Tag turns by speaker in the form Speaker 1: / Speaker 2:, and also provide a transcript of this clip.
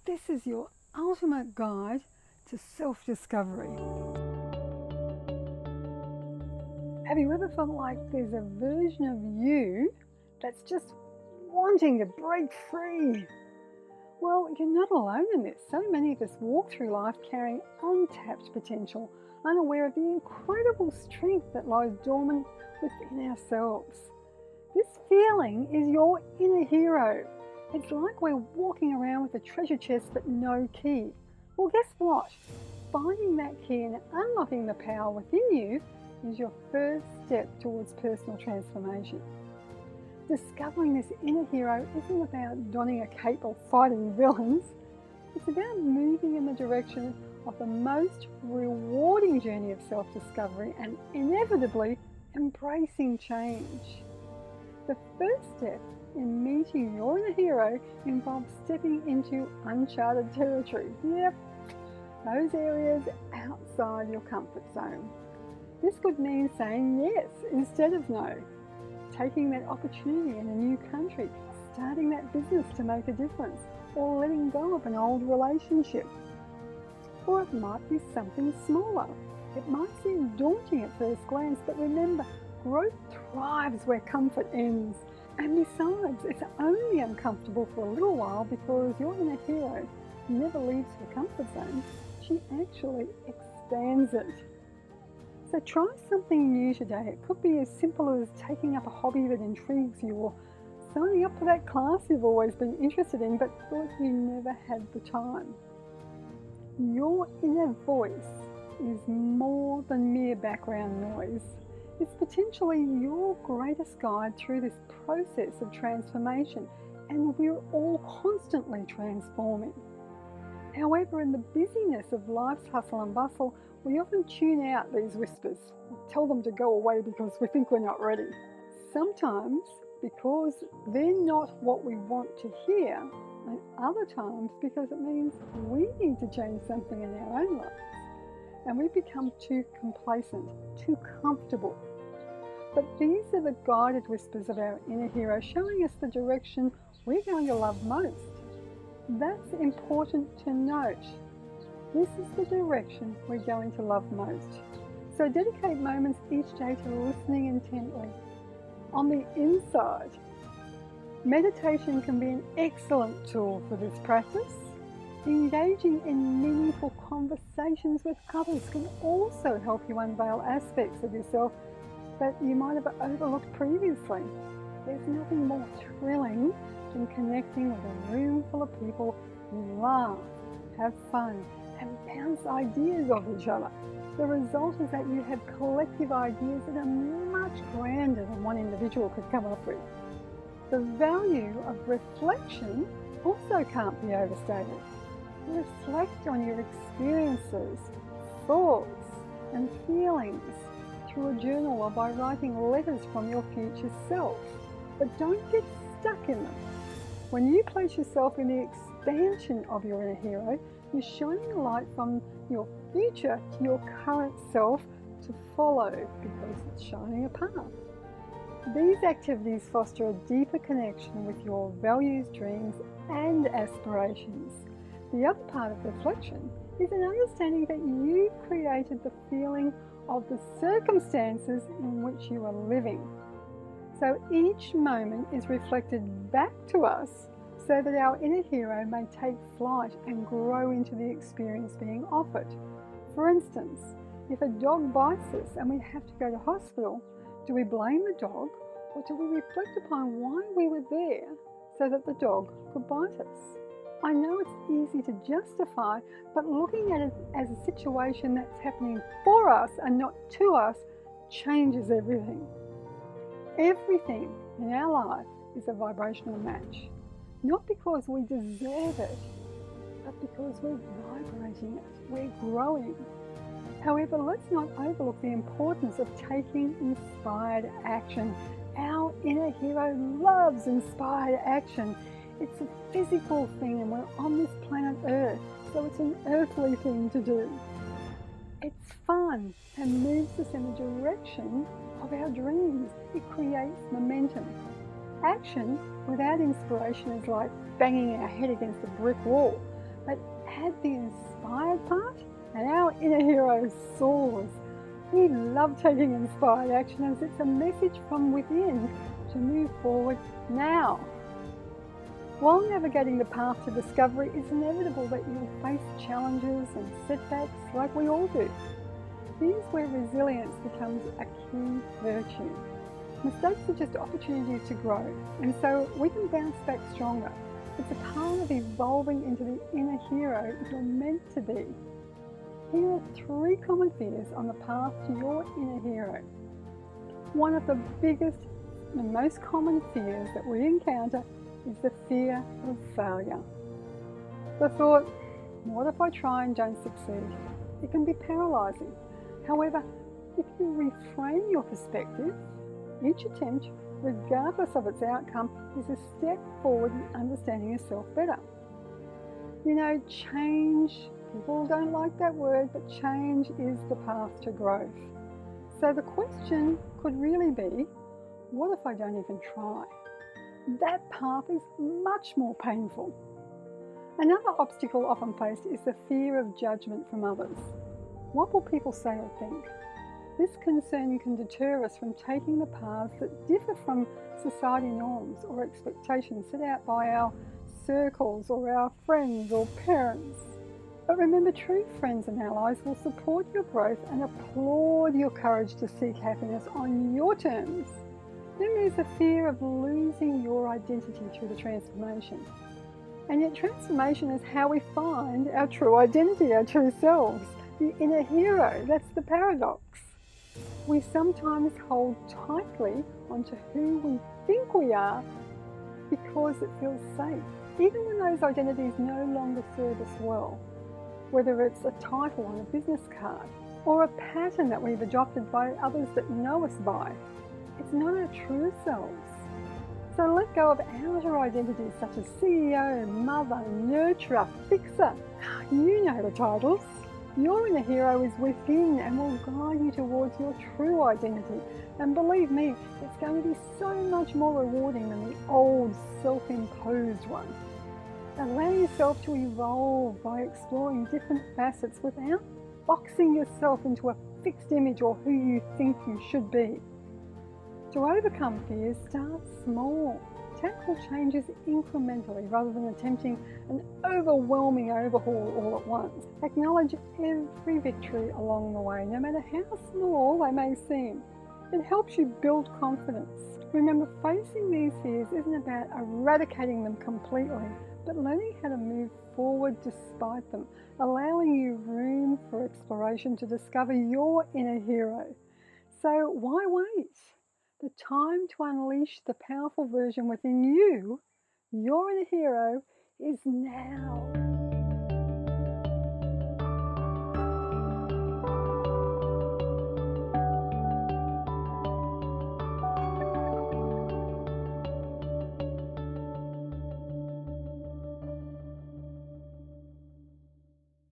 Speaker 1: This is your ultimate guide to self-discovery. Have you ever felt like there's a version of you that's just wanting to break free? Well, you're not alone in this. So many of us walk through life carrying untapped potential, unaware of the incredible strength that lies dormant within ourselves. This feeling is your inner hero. It's like we're walking around with a treasure chest but no key. Well, guess what? Finding that key and unlocking the power within you is your first step towards personal transformation. Discovering this inner hero isn't about donning a cape or fighting villains. It's about moving in the direction of the most rewarding journey of self-discovery and inevitably embracing change. The first step in meeting your inner hero involves stepping into uncharted territory. Yep, those areas outside your comfort zone. This could mean saying yes instead of no, taking that opportunity in a new country, starting that business to make a difference, or letting go of an old relationship. Or it might be something smaller. It might seem daunting at first glance, but remember, growth thrives where comfort ends. And besides, it's only uncomfortable for a little while because your inner hero never leaves her comfort zone. She actually expands it. So try something new today. It could be as simple as taking up a hobby that intrigues you, or signing up for that class you've always been interested in but thought you never had the time. Your inner voice is more than mere background noise. It's potentially your greatest guide through this process of transformation, and we're all constantly transforming. However, in the busyness of life's hustle and bustle, we often tune out these whispers, tell them to go away because we think we're not ready. Sometimes because they're not what we want to hear, and other times because it means we need to change something in our own lives. And we become too complacent, too comfortable. But these are the guided whispers of our inner hero, showing us the direction we're going to love most. That's important to note. This is the direction we're going to love most. So dedicate moments each day to listening intently. On the inside, meditation can be an excellent tool for this practice. Engaging in meaningful conversations with others can also help you unveil aspects of yourself that you might have overlooked previously. There's nothing more thrilling than connecting with a room full of people who laugh, have fun, and bounce ideas off each other. The result is that you have collective ideas that are much grander than one individual could come up with. The value of reflection also can't be overstated. Reflect on your experiences, thoughts, and feelings through a journal or by writing letters from your future self. But don't get stuck in them. When you place yourself in the expansion of your inner hero, you're shining a light from your future to your current self to follow because it's shining a path. These activities foster a deeper connection with your values, dreams, and aspirations. The other part of reflection is an understanding that you created the feeling of the circumstances in which you are living. So each moment is reflected back to us so that our inner hero may take flight and grow into the experience being offered. For instance, if a dog bites us and we have to go to hospital, do we blame the dog, or do we reflect upon why we were there so that the dog could bite us? I know it's easy to justify, but looking at it as a situation that's happening for us and not to us changes everything. Everything in our life is a vibrational match. Not because we deserve it, but because we're vibrating it, we're growing. However, let's not overlook the importance of taking inspired action. Our inner hero loves inspired action. It's a physical thing and we're on this planet Earth, so it's an earthly thing to do. It's fun and moves us in the direction of our dreams. It creates momentum. Action without inspiration is like banging our head against a brick wall. But add the inspired part and our inner hero soars. We love taking inspired action as it's a message from within to move forward now. While navigating the path to discovery, it's inevitable that you'll face challenges and setbacks like we all do. Here's where resilience becomes a key virtue. Mistakes are just opportunities to grow, and so we can bounce back stronger. It's a part of evolving into the inner hero you're meant to be. Here are 3 common fears on the path to your inner hero. One of the biggest and most common fears that we encounter is the fear of failure. The thought, what if I try and don't succeed? It can be paralyzing. However, if you reframe your perspective, each attempt, regardless of its outcome, is a step forward in understanding yourself better. You know, change, people don't like that word, but change is the path to growth. So the question could really be, what if I don't even try? That path is much more painful. Another obstacle often faced is the fear of judgment from others. What will people say or think? This concern can deter us from taking the paths that differ from society norms or expectations set out by our circles or our friends or parents. But remember, true friends and allies will support your growth and applaud your courage to seek happiness on your terms. Then there's the fear of losing your identity through the transformation. And yet transformation is how we find our true identity, our true selves, the inner hero. That's the paradox. We sometimes hold tightly onto who we think we are because it feels safe, even when those identities no longer serve us well. Whether it's a title on a business card or a pattern that we've adopted by others that know us by. It's not our true selves. So let go of outer identities such as CEO, mother, nurturer, fixer. You know the titles. Your inner hero is within and will guide you towards your true identity. And believe me, it's going to be so much more rewarding than the old self-imposed one. Allow yourself to evolve by exploring different facets without boxing yourself into a fixed image or who you think you should be. To overcome fears, start small. Tackle changes incrementally rather than attempting an overwhelming overhaul all at once. Acknowledge every victory along the way, no matter how small they may seem. It helps you build confidence. Remember, facing these fears isn't about eradicating them completely, but learning how to move forward despite them, allowing you room for exploration to discover your inner hero. So why wait? The time to unleash the powerful version within you, your inner hero, is now.